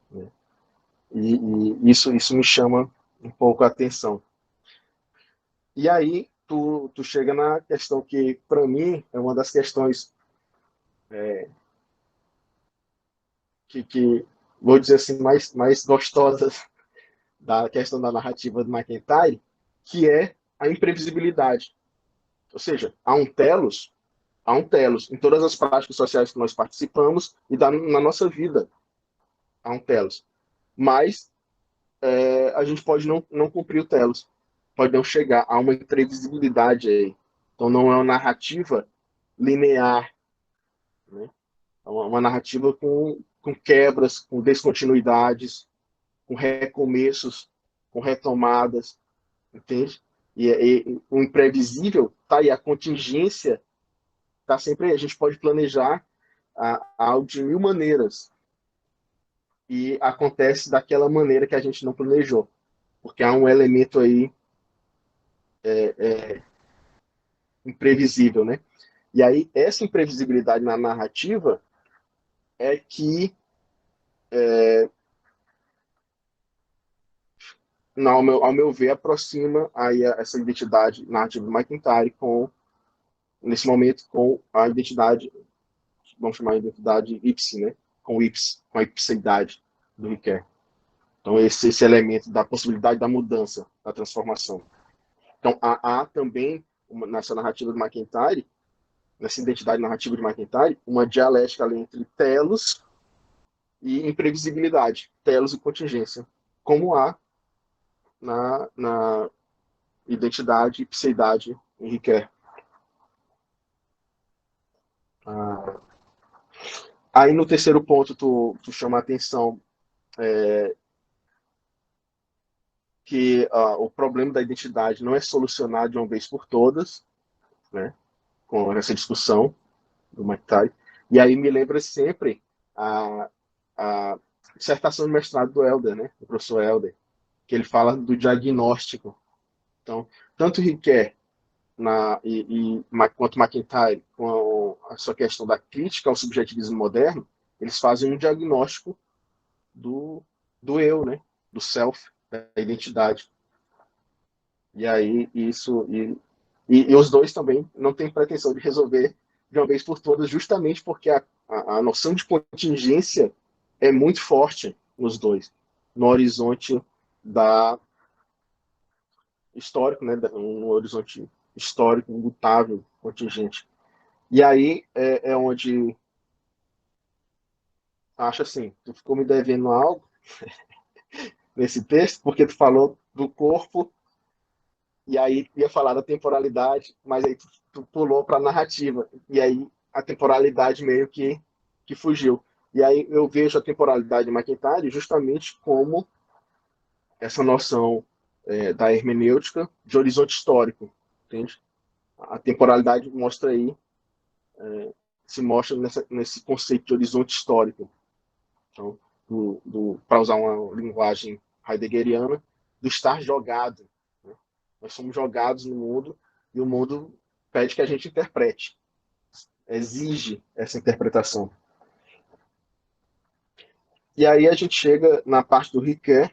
né? E isso me chama um pouco a atenção. E aí tu chega na questão que, para mim, é uma das questões que vou dizer assim, mais gostosas da questão da narrativa do McIntyre, que é a imprevisibilidade. Ou seja, há um telos em todas as práticas sociais que nós participamos e na nossa vida. Há um telos. Mas a gente pode não cumprir o telos. Pode não chegar a uma imprevisibilidade aí. Então não é uma narrativa linear, né? É uma narrativa com quebras, com descontinuidades, com recomeços, com retomadas, entende? E o imprevisível tá aí, a contingência tá sempre aí. A gente pode planejar algo de mil maneiras e acontece daquela maneira que a gente não planejou, porque há um elemento aí imprevisível, né? E aí essa imprevisibilidade na narrativa é que ao meu ver, aproxima aí essa identidade narrativa do McIntyre nesse momento, com a identidade, vamos chamar de identidade ipsi, né? Com a ipseidade do Ricoeur. Então, esse elemento da possibilidade da mudança, da transformação. Então, há também, nessa narrativa do McIntyre, nessa identidade narrativa de McIntyre, uma dialética ali entre telos e imprevisibilidade, telos e contingência, como há na identidade e pseidade em Ricoeur. Aí no terceiro ponto tu chama a atenção que o problema da identidade não é solucionado de uma vez por todas, né, com essa discussão do McIntyre. E aí me lembra sempre a dissertação de mestrado do Helder, né, do professor Helder, que ele fala do diagnóstico. Então, tanto Ricoeur quanto McIntyre, com a sua questão da crítica ao subjetivismo moderno, eles fazem um diagnóstico do eu, né, do self, da identidade. E aí e os dois também não têm pretensão de resolver de uma vez por todas, justamente porque a noção de contingência é muito forte nos dois, no horizonte da histórico, né, um horizonte histórico imutável, contingente. E aí é onde acho assim, tu ficou me devendo algo nesse texto, porque tu falou do corpo e aí ia falar da temporalidade, mas aí tu pulou para a narrativa e aí a temporalidade meio que fugiu. E aí eu vejo a temporalidade de McIntyre justamente como essa noção da hermenêutica de horizonte histórico, entende? A temporalidade mostra aí, se mostra nesse conceito de horizonte histórico. Então, para usar uma linguagem heideggeriana, do estar jogado. Né? Nós somos jogados no mundo e o mundo pede que a gente interprete, exige essa interpretação. E aí a gente chega na parte do Ricoeur,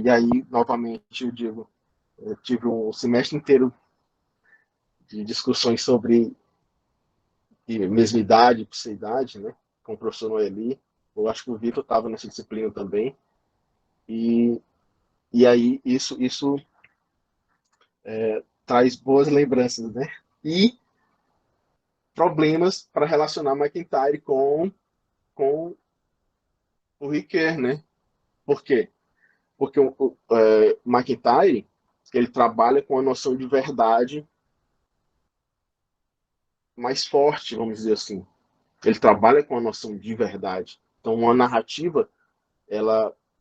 e aí, novamente, eu digo, eu tive um semestre inteiro de discussões sobre mesmidade, pseudidade, né, com o professor Noeli. Eu acho que o Vitor estava nessa disciplina também. E, e aí isso traz boas lembranças, né? E problemas para relacionar McIntyre com o Ricoeur, né? Por quê? Porque o McIntyre ele trabalha com a noção de verdade mais forte, vamos dizer assim. Ele trabalha com a noção de verdade. Então, uma narrativa,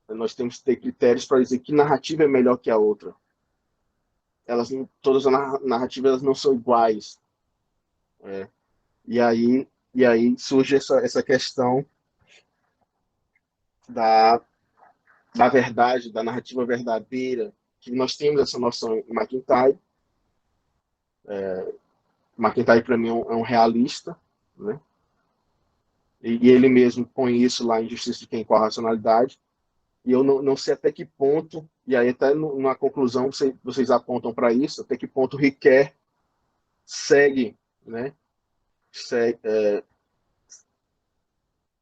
nós temos que ter critérios para dizer que narrativa é melhor que a outra. Todas as narrativas elas não são iguais. É. E aí surge essa questão da, da verdade, da narrativa verdadeira, que nós temos essa noção em McIntyre. McIntyre, para mim, é um realista, né? E ele mesmo põe isso lá em Justiça de Quem com a Racionalidade. E eu não sei até que ponto, e aí até na conclusão vocês apontam para isso, até que ponto o Ricoeur segue, né?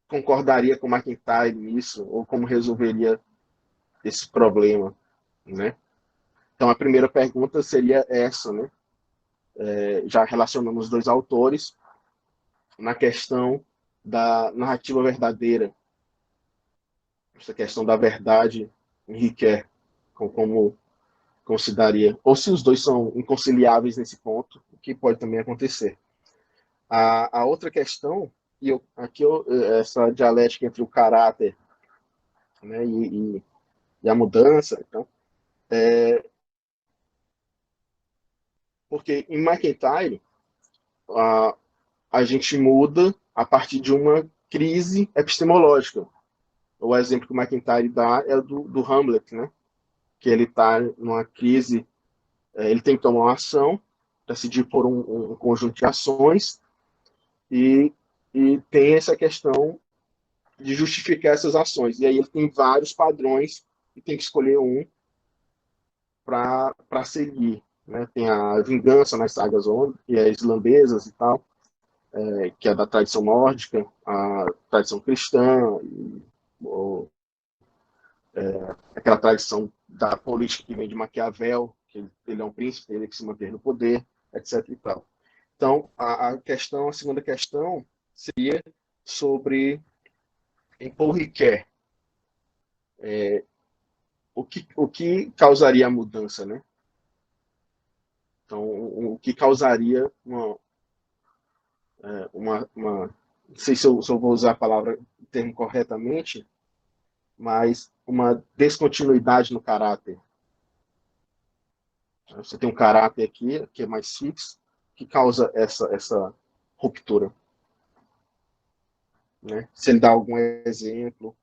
Concordaria com McIntyre nisso, ou como resolveria esse problema, né? Então a primeira pergunta seria essa, né? Já relacionando os dois autores na questão da narrativa verdadeira, essa questão da verdade em Ricoeur, como se daria, ou se os dois são inconciliáveis nesse ponto, o que pode também acontecer. A outra questão, essa dialética entre o caráter, né, e a mudança, então, porque em McIntyre a gente muda a partir de uma crise epistemológica. O exemplo que o McIntyre dá é do Hamlet, né? Que ele está numa crise, ele tem que tomar uma ação, decidir por um conjunto de ações, e tem essa questão de justificar essas ações. E aí ele tem vários padrões e tem que escolher um para seguir. Né? Tem a vingança nas sagas islandesas e tal, que é da tradição nórdica, a tradição cristã, ou, aquela tradição da política que vem de Maquiavel, que ele é um príncipe, ele que se manter no poder, etc. E tal. Então, a segunda questão seria sobre em Paul Ricoeur, o que causaria a mudança, né? Então, o que causaria não sei se eu vou usar a palavra, o termo corretamente, mas uma descontinuidade no caráter. Você tem um caráter aqui, que é mais fixo, que causa essa ruptura. Né? Se ele dá algum exemplo.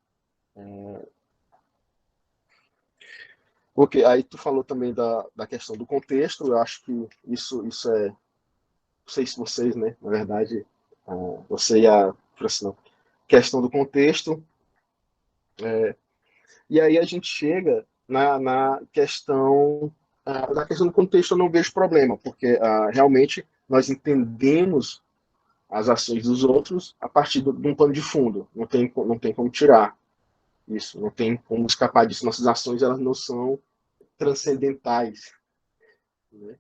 Porque aí tu falou também da questão do contexto, eu acho que isso é, não sei se vocês, né, na verdade, você e a Francina, questão do contexto, e aí a gente chega na questão do contexto. Eu não vejo problema, porque realmente nós entendemos as ações dos outros a partir de um pano de fundo, não tem como tirar. Isso, não tem como escapar disso. Nossas ações, elas não são transcendentais, né?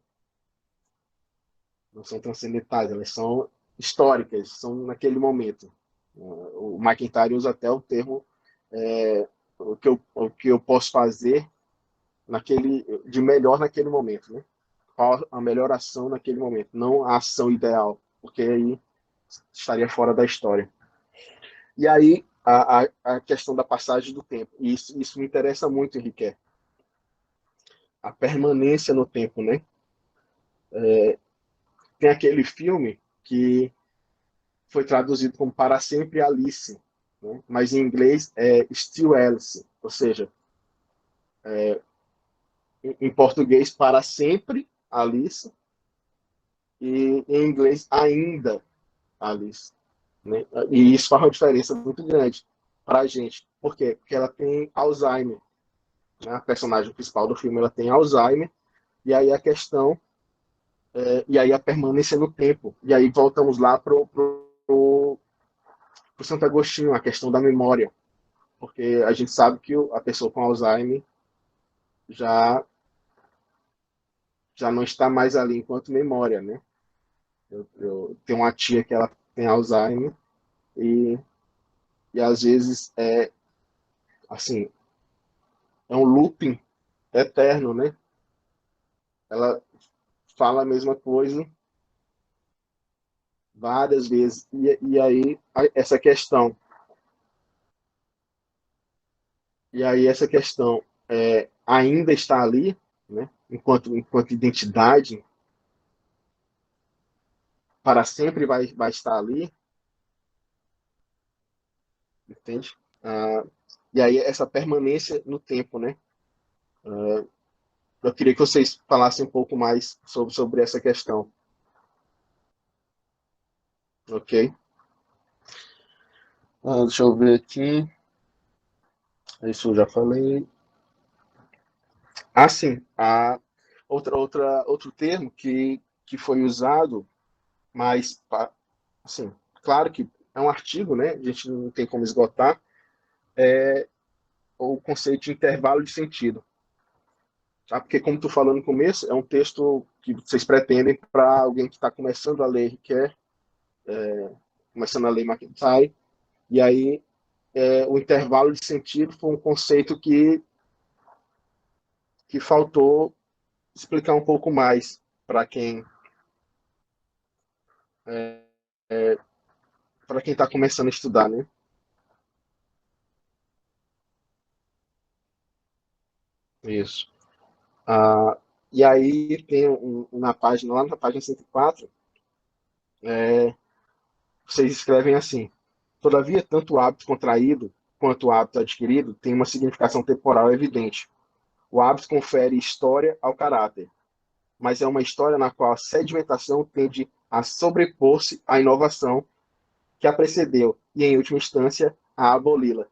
Não são transcendentais, elas são históricas, são naquele momento. O McIntyre usa até o termo o que eu posso fazer de melhor naquele momento, né? Qual a melhor ação naquele momento, não a ação ideal, porque aí estaria fora da história. E aí, a questão da passagem do tempo. E isso me interessa muito, Henrique. A permanência no tempo, né? Tem aquele filme que foi traduzido como Para Sempre Alice, né? Mas em inglês é Still Alice, ou seja, em português, Para Sempre Alice, e em inglês, Ainda Alice. Né? E isso faz uma diferença muito grande para a gente. Por quê? Porque ela tem Alzheimer. Né? A personagem principal do filme ela tem Alzheimer, e aí a questão, e aí a permanência no tempo. E aí voltamos lá para o Santo Agostinho, a questão da memória. Porque a gente sabe que a pessoa com Alzheimer já, já não está mais ali enquanto memória, né? Eu tenho uma tia que ela tem Alzheimer e, e às vezes assim, é um looping eterno, né? Ela fala a mesma coisa várias vezes. E aí essa questão, essa questão ainda está ali, né? Enquanto identidade, para sempre vai estar ali, entende? E aí essa permanência no tempo, né? Eu queria que vocês falassem um pouco mais sobre essa questão, ok? Deixa eu ver aqui. Isso eu já falei. Sim. Outro termo que foi usado, mas, assim, claro que é um artigo, né? A gente não tem como esgotar, o conceito de intervalo de sentido. Tá? Porque, como tu falou no começo, é um texto que vocês pretendem para alguém que está começando a ler Riquet, começando a ler McIntyre, e aí o intervalo de sentido foi um conceito que faltou explicar um pouco mais para quem está começando a estudar, né? Isso. E aí tem lá na página 104, vocês escrevem assim: todavia, tanto o hábito contraído quanto o hábito adquirido tem uma significação temporal evidente. O hábito confere história ao caráter, mas é uma história na qual a sedimentação tende a sobrepor-se à inovação que a precedeu e, em última instância, a aboli-la.